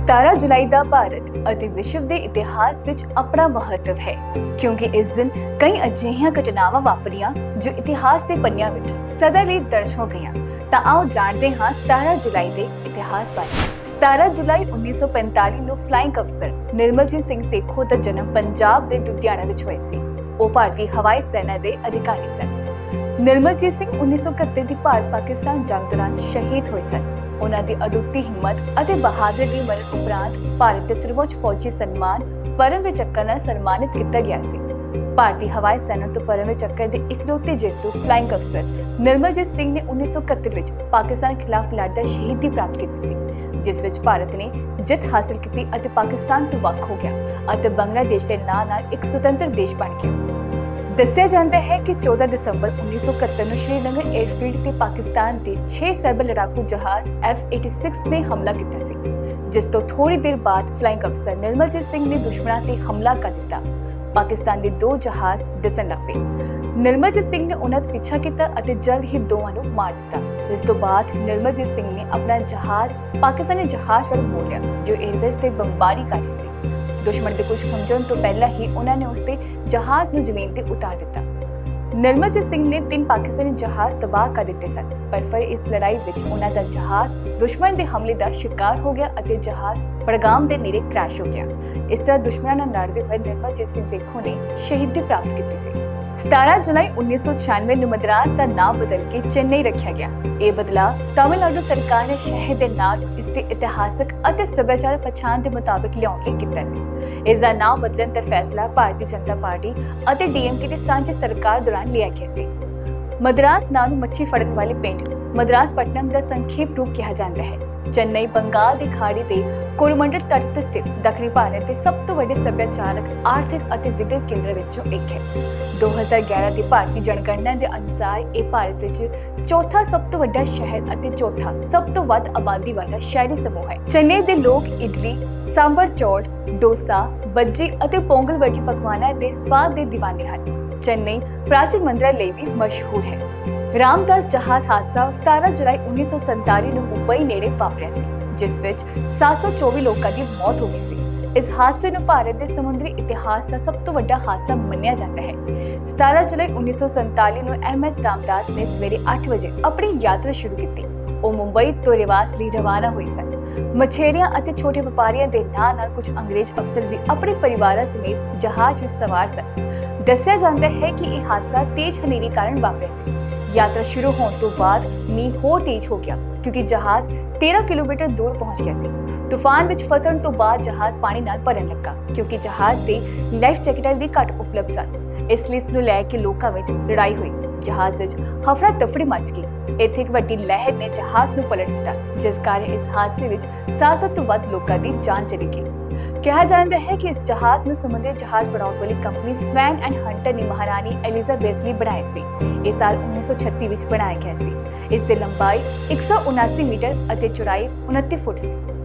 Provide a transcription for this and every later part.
17 ਜੁਲਾਈ ਦਾ ਭਾਰਤ ਅਤੇ ਵਿਸ਼ਵ ਦੇ ਇਤਿਹਾਸ ਵਿੱਚ ਆਪਣਾ ਮਹੱਤਵ ਹੈ ਕਿਉਂਕਿ ਇਸ ਦਿਨ ਕਈ ਅਜਿਹੀਆਂ ਘਟਨਾਵਾਂ ਵਾਪਰੀਆਂ ਜੋ ਇਤਿਹਾਸ ਦੇ ਪੰਨਿਆਂ ਵਿੱਚ ਸਦਾ ਲਈ ਦਰਜ ਹੋ ਗਈਆਂ। ਤਾਂ ਆਓ ਜਾਣਦੇ ਹਾਂ 17 ਜੁਲਾਈ ਦੇ ਇਤਿਹਾਸ ਬਾਰੇ। 17 ਜੁਲਾਈ 1945 ਨੂੰ ਫਲਾਈਂਗ ਅਫਸਰ ਨਿਰਮਲਜੀਤ ਸਿੰਘ ਸੇਖੋਂ ਦਾ ਜਨਮ ਪੰਜਾਬ ਦੇ ਲੁਧਿਆਣਾ ਵਿੱਚ ਹੋਇਆ ਸੀ। ਉਹ ਭਾਰਤੀ ਹਵਾਈ ਸੈਨਾ ਦੇ ਅਧਿਕਾਰੀ ਸਨ। ਨਿਰਮਲਜੀਤ ਸਿੰਘ 1971 ਦੀ ਭਾਰਤ-ਪਾਕਿਸਤਾਨ ਜੰਗ ਦੌਰਾਨ ਸ਼ਹੀਦ ਹੋਏ ਸਨ। ਉਹਨਾਂ ਦੀ ਅਦੁੱਤੀ ਹਿੰਮਤ ਅਤੇ ਬਹਾਦਰੀ ਦੀ ਮਰਨ ਉਪਰੰਤ ਭਾਰਤ ਦੇ ਸਰਵਉੱਚ ਫੌਜੀ ਸਨਮਾਨ ਪਰਮਵੀਰ ਚੱਕਰ ਨਾਲ ਸਨਮਾਨਿਤ ਕੀਤਾ ਗਿਆ ਸੀ। ਭਾਰਤੀ ਹਵਾਈ ਸੈਨਾ ਤੋਂ ਪਰਮਵੀਰ ਚੱਕਰ ਦੇ ਇਕਲੌਤੇ ਜੇਤੂ ਫਲਾਈਂਗ ਅਫਸਰ ਨਿਰਮਲਜੀਤ ਸਿੰਘ ਨੇ 1971 ਵਿੱਚ ਪਾਕਿਸਤਾਨ ਖਿਲਾਫ ਲੜਦਾ ਸ਼ਹੀਦੀ ਪ੍ਰਾਪਤ ਕੀਤੀ ਸੀ, ਜਿਸ ਵਿੱਚ ਭਾਰਤ ਨੇ ਜਿੱਤ ਹਾਸਲ ਕੀਤੀ ਅਤੇ ਪਾਕਿਸਤਾਨ ਤੋਂ ਵੱਖ ਹੋ ਗਿਆ ਅਤੇ ਬੰਗਲਾਦੇਸ਼ ਦੇ ਨਾਲ ਇੱਕ ਸੁਤੰਤਰ ਦੇਸ਼ ਬਣ ਗਿਆ। ਦੱਸਿਆ ਜਾਂਦਾ ਹੈ ਕਿ 14 ਦਸੰਬਰ 1971 ਨੂੰ ਸ਼੍ਰੀਨਗਰ 에ਅਰਫੀਲਡ ਤੇ ਪਾਕਿਸਤਾਨ ਦੇ 6 ਸਰਬ ਲੜਾਕੂ ਜਹਾਜ਼ F-86 ਨੇ ਹਮਲਾ ਕੀਤਾ ਸੀ, ਜਿਸ ਤੋਂ ਥੋੜੀ ਦੇਰ ਬਾਅਦ ਫਲਾਈਂਗ ਅਫਸਰ ਨਿਰਮਲਜੀਤ ਸਿੰਘ ਨੇ ਦੁਸ਼ਮਣਾਂ ਤੇ ਹਮਲਾ ਕਰ ਦਿੱਤਾ। ਪਾਕਿਸਤਾਨ ਦੇ 2 ਜਹਾਜ਼ ਦਿਸਣ ਲੱਗ ਪਏ। ਨਿਰਮਲਜੀਤ ਸਿੰਘ ਨੇ ਉਹਨਾਂ ਦਾ ਪਿੱਛਾ ਕੀਤਾ ਅਤੇ ਜਲਦ ਹੀ ਦੋਵਾਂ ਨੂੰ ਮਾਰ ਦਿੱਤਾ। ਇਸ ਤੋਂ ਬਾਅਦ ਨਿਰਮਲਜੀਤ ਸਿੰਘ ਨੇ ਆਪਣਾ ਜਹਾਜ਼ ਪਾਕਿਸਤਾਨੀ ਜਹਾਜ਼ ਵੱਲ ਮੋੜ ਲਿਆ ਜੋ 에ਅਰਬੇਸ ਤੇ ਬੰਬਾਰੀ ਕਰ ਰਿਹਾ ਸੀ। ਦੁਸ਼ਮਣ ਦੇ ਕੁਝ ਹਮਜਣ ਤੋਂ ਪਹਿਲਾਂ ਹੀ ਉਹਨਾਂ ਨੇ ਉਸਦੇ ਜਹਾਜ਼ ਨੂੰ ਜ਼ਮੀਨ ਤੇ ਉਤਾਰ ਦਿੱਤਾ। ਨਿਰਮਲਜੀਤ ਸਿੰਘ ਨੇ 3 ਪਾਕਿਸਤਾਨੀ ਜਹਾਜ਼ ਤਬਾਹ ਕਰ ਦਿੱਤੇ ਸਨ, ਪਰ ਫਿਰ ਇਸ ਲੜਾਈ ਵਿੱਚ ਉਹਨਾਂ ਦਾ ਜਹਾਜ਼ ਦੁਸ਼ਮਣ ਦੇ ਹਮਲੇ ਦਾ ਸ਼ਿਕਾਰ ਹੋ ਗਿਆ ਅਤੇ ਜਹਾਜ਼ ਬੜਗਾਮ ਦੇ ਨੇੜੇ ਕ੍ਰੈਸ਼ ਹੋ ਗਿਆ। ਇਸ ਤਰ੍ਹਾਂ ਦੁਸ਼ਮਣਾਂ ਨਾਲ ਲੜਦੇ ਹੋਏ ਨਿਰਮਲਜੀਤ ਸਿੰਘ ਸੇਖੋਂ ਨੇ ਸ਼ਹੀਦੀ ਪ੍ਰਾਪਤ ਕੀਤੀ ਸੀ। 17 ਜੁਲਾਈ 1996 ਨੂੰ ਮਦਰਾਸ ਦਾ ਨਾਮ ਬਦਲ ਕੇ ਚੇਨਈ ਰੱਖਿਆ ਗਿਆ। ਇਹ ਬਦਲਾਅ ਤਾਮਿਲਨਾਡੂ ਸਰਕਾਰ ਨੇ ਸ਼ਹਿਰ ਦੇ ਨਾਲ ਇਸ ਦੇ ਇਤਿਹਾਸਕ ਅਤੇ ਸੱਭਿਆਚਾਰਕ ਪਛਾਣ ਦੇ ਮੁਤਾਬਕ ਲਿਆਉਣ ਲਈ ਕੀਤਾ ਸੀ। ਇਸ ਦਾ ਨਾਮ ਬਦਲਣ ਦਾ ਫੈਸਲਾ ਭਾਰਤੀ ਜਨਤਾ ਪਾਰਟੀ ਅਤੇ DMK ਦੀ ਸਾਂਝੀ ਸਰਕਾਰ ਦੌਰਾਨ ਲਿਆ ਗਿਆ ਸੀ। ਮਦਰਾਸ ਨਾਂ ਨੂੰ ਮੱਛੀ ਫੜਨ ਵਾਲੇ ਪਿੰਡ ਮਦਰਾਸਪਟਨਮ ਦਾ ਸੰਖੇਪ ਰੂਪ ਕਿਹਾ ਜਾਂਦਾ ਹੈ। ਚੇਨਈ ਬੰਗਾਲ ਦੀ ਖਾੜੀ ਤੇ ਕੋਰੋਮੰਡਲ ਤੱਟ ਤੇ ਸਥਿਤ ਦੱਖਣੀ ਭਾਰਤ ਦੇ ਸਭ ਤੋਂ ਵੱਡੇ ਸੱਭਿਆਚਾਰਕ, ਆਰਥਿਕ ਅਤੇ ਵਿਦਿਅਕ ਕੇਂਦਰ ਵਿੱਚੋਂ ਇੱਕ ਹੈ। 2011 ਦੀ ਭਾਰਤੀ ਜਨਗਣਨਾ ਦੇ ਅਨੁਸਾਰ ਇਹ ਭਾਰਤ ਵਿੱਚ ਚੌਥਾ ਸਭ ਤੋਂ ਵੱਡਾ ਸ਼ਹਿਰ ਅਤੇ ਚੌਥਾ ਸਭ ਤੋਂ ਵੱਧ ਆਬਾਦੀ ਵਾਲਾ ਸ਼ਹਿਰੀ ਸਮੂਹ ਹੈ। ਚੇਨਈ ਦੇ ਲੋਕ ਇਡਲੀ, ਸਾਂਬਰ ਚੌਲ, ਡੋਸਾ, ਬੱਜੀ ਅਤੇ ਪੋਂਗਲ ਵਰਗੇ ਪਕਵਾਨਾਂ ਦੇ ਸਵਾਦ ਦੇ دیਵਾਨੇ ਹਨ। ਚੇਨਈ ਪ੍ਰਾਚੀਨ ਮੰਦਰਾਂ ਲਈ ਵੀ ਮਸ਼ਹੂਰ ਹੈ। ਰਾਮਦਾਸ ਜਹਾਜ਼ ਹਾਦਸਾ 17 ਜੁਲਾਈ 1947 ਨੂੰ ਮੁੰਬਈ ਨੇੜੇ ਵਾਪਰਿਆ ਸੀ, ਜਿਸ ਵਿੱਚ 724 ਲੋਕਾਂ ਦੀ ਮੌਤ ਹੋ ਗਈ ਸੀ। ਇਸ ਹਾਦਸੇ ਨੂੰ ਭਾਰਤ ਦੇ ਸਮੁੰਦਰੀ ਇਤਿਹਾਸ ਦਾ ਸਭ ਤੋਂ ਵੱਡਾ ਹਾਦਸਾ ਮੰਨਿਆ ਜਾਂਦਾ ਹੈ। 17 ਜੁਲਾਈ 1947 ਨੂੰ MS ਰਾਮਦਾਸ ਨੇ ਸਵੇਰੇ 8 ਵਜੇ ਆਪਣੀ ਯਾਤਰਾ ਸ਼ੁਰੂ ਕੀਤੀ। ਉਹ ਮੁੰਬਈ ਤੋਂ ਰਿਵਾਸ ਲਈ ਰਵਾਨਾ ਹੋਏ ਸਨ। ਮਛੇਰਿਆਂ ਅਤੇ ਛੋਟੇ ਵਪਾਰੀਆਂ ਦੇ ਨਾਲ ਕੁਝ ਅੰਗਰੇਜ਼ ਅਫਸਰ ਵੀ ਆਪਣੇ ਪਰਿਵਾਰਾਂ ਸਮੇਤ ਜਹਾਜ਼ ਵਿੱਚ ਸਵਾਰ ਸਨ। ਦੱਸਿਆ ਜਾਂਦਾ ਹੈ ਕਿ ਇਹ ਹਾਦਸਾ ਤੇਜ਼ ਹਨੇਰੀ ਕਾਰਨ ਵਾਪਰਿਆ ਸੀ। ਯਾਤਰਾ ਸ਼ੁਰੂ ਹੋਣ ਤੋਂ ਬਾਅਦ ਮੀਂਹ ਹੋਰ ਤੇਜ਼ ਹੋ ਗਿਆ ਕਿਉਂਕਿ ਜਹਾਜ਼ 13 ਕਿਲੋਮੀਟਰ ਦੂਰ ਪਹੁੰਚ ਗਿਆ ਸੀ। ਤੂਫਾਨ ਵਿੱਚ ਫਸਣ ਤੋਂ ਬਾਅਦ ਜਹਾਜ਼ ਪਾਣੀ ਨਾਲ ਭਰਨ ਲੱਗਾ ਕਿਉਂਕਿ ਜਹਾਜ਼ ਤੇ ਲਾਈਫ ਜੈਕਟਾਂ ਵੀ ਘੱਟ ਉਪਲਬਧ ਸਨ। ਇਸ ਲਈ ਇਸ ਨੂੰ ਲੈ ਕੇ ਲੋਕਾਂ ਵਿੱਚ ਲੜਾਈ ਹੋਈ। ਜਹਾਜ਼ ਵਿੱਚ ਹਫੜਾ ਤਫੜੀ ਮਚ ਗਈ। ਇੱਥੇ ਇੱਕ ਵੱਡੀ ਲਹਿਰ ਨੇ ਜਹਾਜ਼ ਨੂੰ ਪਲਟ ਦਿੱਤਾ, ਜਿਸ ਕਾਰਨ ਇਸ ਹਾਦਸੇ ਵਿੱਚ 700 ਤੋਂ ਵੱਧ ਲੋਕਾਂ ਦੀ ਜਾਨ ਚਲੀ ਗਈ। ਕਿਹਾ ਜਾਂਦਾ ਹੈ ਕਿ ਇਸ ਜਹਾਜ਼ ਨੂੰ ਸਮੁੰਦਰੀ ਜਹਾਜ਼ ਬਣਾਉਣ ਵਾਲੀ ਕੰਪਨੀ ਸਵੈਨ ਐਂਡ ਹੰਟਰ ਨੇ ਮਹਾਰਾਣੀ ਐਲਿਜ਼ਾਬੈਥ ਲਈ ਬਣਾਇਆ ਸੀ। ਇਹ ਸਾਲ 1936 ਵਿੱਚ ਬਣਾਇਆ ਗਿਆ ਸੀ। ਇਸ ਦੀ ਲੰਬਾਈ 179 ਮੀਟਰ ਅਤੇ ਚੌੜਾਈ 29 ਫੁੱਟ ਸੀ।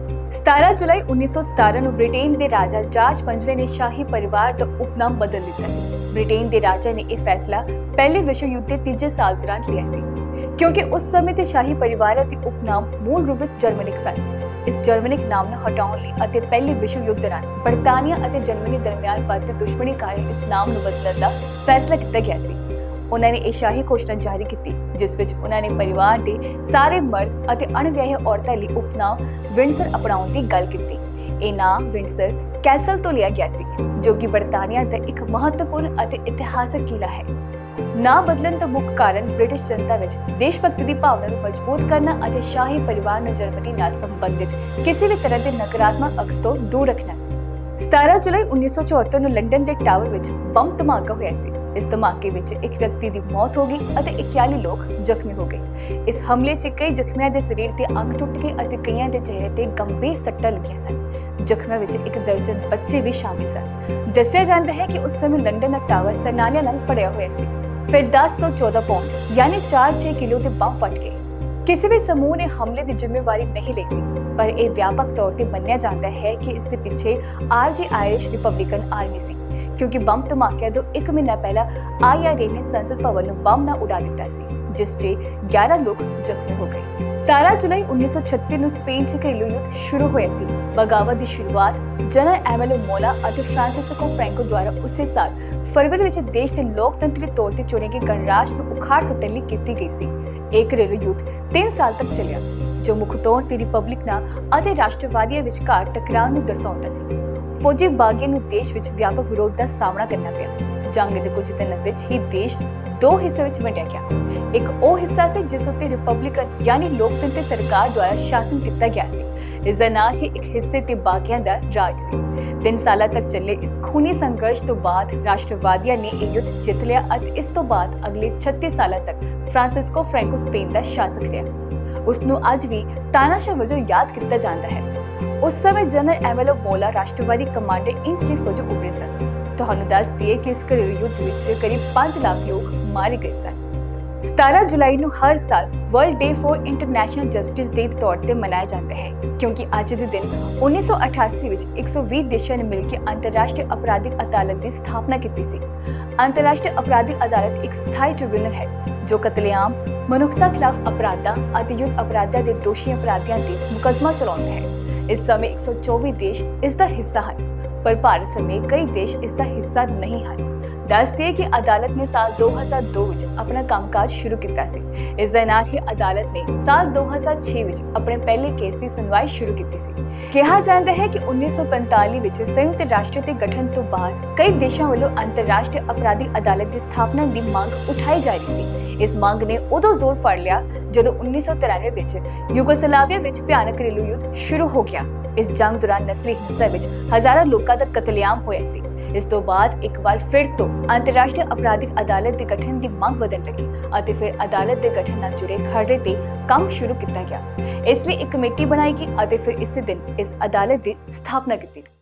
17 ਜੁਲਾਈ 1917 ਨੂੰ ਬ੍ਰਿਟੇਨ ਦੇ ਰਾਜਾ ਜਾਰਜ 5ਵੇਂ ਨੇ ਸ਼ਾਹੀ ਪਰਿਵਾਰ ਦਾ ਉਪਨਾਮ ਬਦਲ ਦਿੱਤਾ ਸੀ। ਬ੍ਰਿਟੇਨ ਦੇ ਰਾਜਾ ਨੇ ਇਹ ਫੈਸਲਾ ਪਹਿਲੇ ਵਿਸ਼ਵ ਯੁੱਧ ਦੇ ਤੀਜੇ ਸਾਲ ਦੌਰਾਨ ਲਿਆ ਸੀ, ਕਿਉਂਕਿ ਉਸ ਸਮੇਂ ਦੇ ਸ਼ਾਹੀ ਪਰਿਵਾਰਾਂ ਦੇ ਉਪਨਾਮ ਮੂਲ ਰੂਪ ਵਿੱਚ ਜਰਮਨਿਕ ਸਨ। ਇਸ ਜਰਮਨਿਕ ਨਾਮ ਨੂੰ ਹਟਾਉਣ ਲਈ ਅਤੇ ਪਹਿਲੇ ਵਿਸ਼ਵ ਯੁੱਧ ਦੌਰਾਨ ਬਰਤਾਨੀਆ ਅਤੇ ਜਰਮਨੀ ਦਰਮਿਆਨ ਵੱਧਦੀ ਦੁਸ਼ਮਣੀ ਕਾਰਨ ਇਸ ਨਾਮ ਨੂੰ ਬਦਲਣ ਦਾ ਫੈਸਲਾ ਕੀਤਾ ਗਿਆ ਸੀ। ਉਹਨਾਂ ਨੇ ਇਹ ਸ਼ਾਹੀ ਘੋਸ਼ਣਾ ਜਾਰੀ ਕੀਤੀ, ਜਿਸ ਵਿੱਚ ਉਹਨਾਂ ਨੇ ਪਰਿਵਾਰ ਦੇ ਸਾਰੇ ਮਰਦ ਅਤੇ ਅਣਵਿਆਹੇ ਔਰਤਾਂ ਲਈ ਉਪਨਾਮ ਵਿੰਡਸਰ ਅਪਣਾਉਣ ਦੀ ਗੱਲ ਕੀਤੀ। ਇਹ ਨਾਮ ਵਿੰਡਸਰ ਕੈਸਲ ਤੋਂ ਲਿਆ ਗਿਆ ਸੀ, ਜੋ ਕਿ ਬਰਤਾਨੀਆ ਦਾ ਇੱਕ ਮਹੱਤਵਪੂਰਨ ਅਤੇ ਇਤਿਹਾਸਕ ਕਿਲਾ ਹੈ। ਨਾ ਬਦਲਣ ਦਾ ਮੁੱਖ ਕਾਰਨ ਬ੍ਰਿਟਿਸ਼ ਜਨਤਾ ਵਿੱਚ ਦੇਸ਼ ਭਗਤੀ ਦੀ ਭਾਵਨਾ ਨੂੰ ਮਜ਼ਬੂਤ ਕਰਨਾ ਅਤੇ ਸ਼ਾਹੀ ਪਰਿਵਾਰ ਨੂੰ ਜਰਮਨੀ ਨਾਲ ਸੰਬੰਧਿਤ ਕਿਸੇ ਵੀ ਤਰ੍ਹਾਂ ਦੇ ਨਕਾਰਾਤਮਕ ਅਕਸ ਤੋਂ ਦੂਰ ਰੱਖਣਾ ਸੀ। 17 ਜੁਲਾਈ 1974 ਨੂੰ ਲੰਡਨ ਦੇ ਟਾਵਰ ਵਿੱਚ ਬੰਬ ਧਮਾਕਾ ਹੋਇਆ ਸੀ। ਇਸ ਧਮਾਕੇ ਵਿੱਚ ਇੱਕ ਵਿਅਕਤੀ ਦੀ ਮੌਤ ਹੋ ਗਈ ਅਤੇ 41 ਲੋਕ ਜ਼ਖਮੀ ਹੋ ਗਏ। ਇਸ ਹਮਲੇ 'ਚ ਕਈ ਜ਼ਖਮੀਆਂ ਦੇ ਸਰੀਰ ਤੇ ਅੰਗ ਟੁੱਟ ਗਏ ਅਤੇ ਕਈਆਂ ਦੇ ਚਿਹਰੇ ਤੇ ਗੰਭੀਰ ਸੱਟਾਂ ਲੱਗੀਆਂ ਸਨ। ਜ਼ਖਮੀਆਂ ਵਿੱਚ 1 ਦਰਜਨ ਬੱਚੇ ਵੀ ਸ਼ਾਮਿਲ ਸਨ। ਦੱਸਿਆ ਜਾਂਦਾ ਹੈ ਕਿ ਉਸ ਸਮੇਂ ਲੰਡਨ ਦਾ ਟਾਵਰ ਸੈਨਾਨੀਆਂ ਨਾਲ ਭਰਿਆ ਹੋਇਆ ਸੀ। ਫਿਰ 10 ਤੋਂ 14 ਪਾਉਂਡ ਯਾਨੀ 4-6 ਕਿਲੋ ਦੇ ਬੰਬ ਫਟ ਗਏ। ਕਿਸੇ ਵੀ ਸਮੂਹ ਨੇ ਹਮਲੇ ਦੀ ਜ਼ਿੰਮੇਵਾਰੀ ਨਹੀਂ ਲਈ ਸੀ, ਪਰ ਇਹ ਵਿਆਪਕ ਤੌਰ ਤੇ ਮੰਨਿਆ ਜਾਂਦਾ ਹੈ ਕਿ ਇਸ ਦੇ ਪਿੱਛੇ RG ਆਇਰਿਸ਼ ਰਿਪਬਲਿਕਨ ਆਰਮੀ ਸੀ, ਕਿਉਂਕਿ ਬੰਬ ਧਮਾਕਿਆਂ ਤੋਂ 1 ਮਹੀਨਾ ਪਹਿਲਾਂ IRA ਨੇ ਸੰਸਦ ਭਵਨ ਨੂੰ ਬੰਬ ਨਾਲ ਉਡਾ ਦਿੱਤਾ ਸੀ, ਜਿਸ 'ਚ 11 ਲੋਕ ਜ਼ਖਮੀ ਹੋ ਗਏ। 17 ਜੁਲਾਈ 1936 ਨੂੰ ਸਪੇਨ 'ਚ ਘਰੇਲੂ ਯੁੱਧ ਸ਼ੁਰੂ ਹੋਇਆ ਸੀ। ਬਗਾਵਤ ਦੀ ਸ਼ੁਰੂਆਤ ਜਨਰਲ ਐਮਿਲੋ ਮੋਲਾ ਅਤੇ ਫ੍ਰਾਂਸਿਸਕੋ ਫ੍ਰੈਂਕੋ ਦੁਆਰਾ ਉਸੇ ਸਾਲ ਫਰਵਰੀ ਵਿੱਚ ਦੇਸ਼ ਦੇ ਲੋਕਤੰਤਰੀ ਤੌਰ ਤੇ ਚੁਣੇ ਗਏ ਗਣਰਾਜ ਨੂੰ ਉਖਾੜ ਸੁੱਟਣ ਲਈ ਕੀਤੀ ਗਈ ਸੀ। ਇਹ ਘਰੇਲੂ ਯੁੱਧ 3 ਸਾਲ ਤੱਕ ਚੱਲਿਆ, ਜੋ ਮੁੱਖ ਤੌਰ ਤੇ ਰਿਪਬਲਿਕਨਾਂ ਅਤੇ ਰਾਸ਼ਟਰਵਾਦੀਆਂ ਵਿਚਕਾਰ ਟਕਰਾਅ ਨੂੰ ਦਰਸਾਉਂਦਾ ਸੀ। ਫੌਜੀ ਬਾਗੀਆਂ ਨੂੰ ਦੇਸ਼ ਵਿੱਚ ਵਿਆਪਕ ਵਿਰੋਧ ਦਾ ਸਾਹਮਣਾ ਕਰਨਾ ਪਿਆ। ਜੰਗ ਦੇ ਕੁਝ ਦਿਨਾਂ ਵਿੱਚ ਹੀ ਦੇਸ਼ 2 ਹਿੱਸੇ ਵਿੱਚ ਵੰਡਿਆ ਗਿਆ। ਇੱਕ ਉਹ ਹਿੱਸਾ ਸੀ ਜਿਸ ਉੱਤੇ ਰਿਪਬਲਿਕਨ ਯਾਨੀ ਲੋਕਤੰਤਰੀ ਸਰਕਾਰ ਦੁਆਰਾ ਸ਼ਾਸਨ ਕੀਤਾ ਗਿਆ ਸੀ। ਇਸ ਦੇ ਨਾਲ ਹੀ ਇੱਕ ਹਿੱਸੇ ਤੇ ਬਾਗੀਆਂ ਦਾ ਰਾਜ ਸੀ। 3 ਸਾਲਾਂ ਤੱਕ ਚੱਲੇ ਇਸ ਖੂਨੀ ਸੰਘਰਸ਼ ਤੋਂ ਬਾਅਦ ਰਾਸ਼ਟਰਵਾਦੀਆਂ ਨੇ ਇਹ ਯੁੱਧ ਜਿੱਤ ਲਿਆ ਅਤੇ ਇਸ ਤੋਂ ਬਾਅਦ ਅਗਲੇ 36 ਸਾਲਾਂ ਤੱਕ ਫ੍ਰਾਂਸਿਸਕੋ ਫ੍ਰੈਂਕੋ ਸਪੇਨ ਦਾ ਸ਼ਾਸਕ ਰਿਹਾ। ਉਸ ਨੂੰ ਅੱਜ ਵੀ ਤਾਨਾਸ਼ਾਹ ਵਜੋਂ ਯਾਦ ਕੀਤਾ ਜਾਂਦਾ ਹੈ। ਉਸ ਸਮੇਂ ਜਨਰਲ ਐਮਿਲੋ ਮੋਲਾ ਰਾਸ਼ਟਰਵਾਦੀ ਕਮਾਂਡਰ ਇਨ ਚੀਫ ਵਜੋਂ ਉੱਭਰੇ ਸਨ। ਤੁਹਾਨੂੰ ਦੱਸ ਦਈਏ ਕਿ ਇਸ ਘਰੇਲੂ ਯੁੱਧ ਵਿੱਚ ਕਰੀਬ 5 ਲੱਖ ਲੋਕ ਮਾਰੇ ਗਏ ਸਨ। 17 ਜੁਲਾਈ ਨੂੰ ਹਰ ਸਾਲ world day for international justice day ਦੇ ਤੌਰ ਤੇ ਮਨਾਇਆ ਜਾਂਦਾ ਹੈ, ਕਿਉਂਕਿ ਅੱਜ ਦੇ ਦਿਨ 1988 ਵਿੱਚ 120 ਦੇਸ਼ਾਂ ਨੇ ਮਿਲ ਕੇ ਅੰਤਰਰਾਸ਼ਟਰੀ ਅਪਰਾਧਿਕ ਅਦਾਲਤ ਦੀ ਸਥਾਪਨਾ ਕੀਤੀ ਸੀ। ਅੰਤਰਰਾਸ਼ਟਰੀ ਅਪਰਾਧਿਕ ਅਦਾਲਤ ਇੱਕ ਸਥਾਈ ਟ੍ਰਿਬਿਊਨਲ ਹੈ ਜੋ ਕਤਲੇਆਮ, ਮਨੁੱਖਤਾ ਖਿਲਾਫ ਅਪਰਾਧਾਂ ਅਤੇ ਯੁੱਧ ਅਪਰਾਧਾਂ ਦੇ ਦੋਸ਼ੀ ਅਪਰਾਧੀਆਂ ਤੇ ਮੁਕੱਦਮਾ ਚਲਾਉਂਦਾ ਹੈ। ਇਸ ਸਮੇਂ 124 ਦੇਸ਼ ਇਸ ਦਾ ਹਿੱਸਾ ਹਨ, ਪਰ ਭਾਰਤ ਸਮੇਤ ਕਈ ਦੇਸ਼ ਇਸ ਦਾ ਹਿੱਸਾ ਨਹੀਂ ਹਨ। ਦੱਸ ਦਈਏ ਕਿ ਅਦਾਲਤ ਨੇ ਸਾਲ 2002 ਵਿੱਚ ਆਪਣਾ ਕੰਮਕਾਜ ਸ਼ੁਰੂ ਕੀਤਾ ਸੀ। ਇਸ ਦੇ ਨਾਲ ਹੀ ਅਦਾਲਤ ਨੇ ਸਾਲ 2006 ਵਿੱਚ ਆਪਣੇ ਪਹਿਲੇ ਕੇਸ ਦੀ ਸੁਣਵਾਈ ਸ਼ੁਰੂ ਕੀਤੀ ਸੀ। ਕਿਹਾ ਜਾਂਦਾ ਹੈ ਕਿ 1945 ਵਿੱਚ ਸੰਯੁਕਤ ਰਾਸ਼ਟਰ ਦੇ ਗਠਨ ਤੋਂ ਬਾਅਦ ਕਈ ਦੇਸ਼ਾਂ ਵੱਲੋਂ ਅੰਤਰਰਾਸ਼ਟਰੀ ਅਪਰਾਧਿਕ ਅਦਾਲਤ ਦੀ ਸਥਾਪਨਾ ਦੀ ਮੰਗ ਉਠਾਈ ਜਾ ਰਹੀ ਸੀ। ਇਸ ਮੰਗ ਨੇ ਉਦੋਂ ਜ਼ੋਰ ਫੜ ਲਿਆ ਜਦੋਂ 1993 ਵਿੱਚ ਯੂਗੋਸਲਾਵੀਆ ਵਿੱਚ ਭਿਆਨਕ ਘਰੇਲੂ ਯੁੱਧ ਸ਼ੁਰੂ ਹੋ ਗਿਆ। ਇਸ ਜੰਗ ਦੌਰਾਨ ਨਸਲੀ ਹਿੰਸਾ ਵਿੱਚ ਹਜ਼ਾਰਾਂ ਲੋਕਾਂ ਦਾ ਕਤਲੇਆਮ ਹੋਇਆ ਸੀ। ਇਸ ਤੋਂ ਬਾਅਦ ਇੱਕ ਵਾਰ ਫਿਰ ਤੋਂ ਅੰਤਰਰਾਸ਼ਟਰੀ ਅਪਰਾਧਿਕ ਅਦਾਲਤ ਦੇ ਗਠਨ ਦੀ ਮੰਗ ਵਧਣ ਲੱਗੀ ਅਤੇ ਫਿਰ ਅਦਾਲਤ ਦੇ ਗਠਨ ਨਾਲ ਜੁੜੇ ਖਰੜੇ ਤੇ ਕੰਮ ਸ਼ੁਰੂ ਕੀਤਾ ਗਿਆ। ਇਸ ਲਈ ਇੱਕ ਕਮੇਟੀ ਬਣਾਈ ਗਈ ਅਤੇ ਫਿਰ ਇਸੇ ਦਿਨ ਇਸ ਅਦਾਲਤ ਦੀ ਸਥਾਪਨਾ ਕੀਤੀ ਗਈ।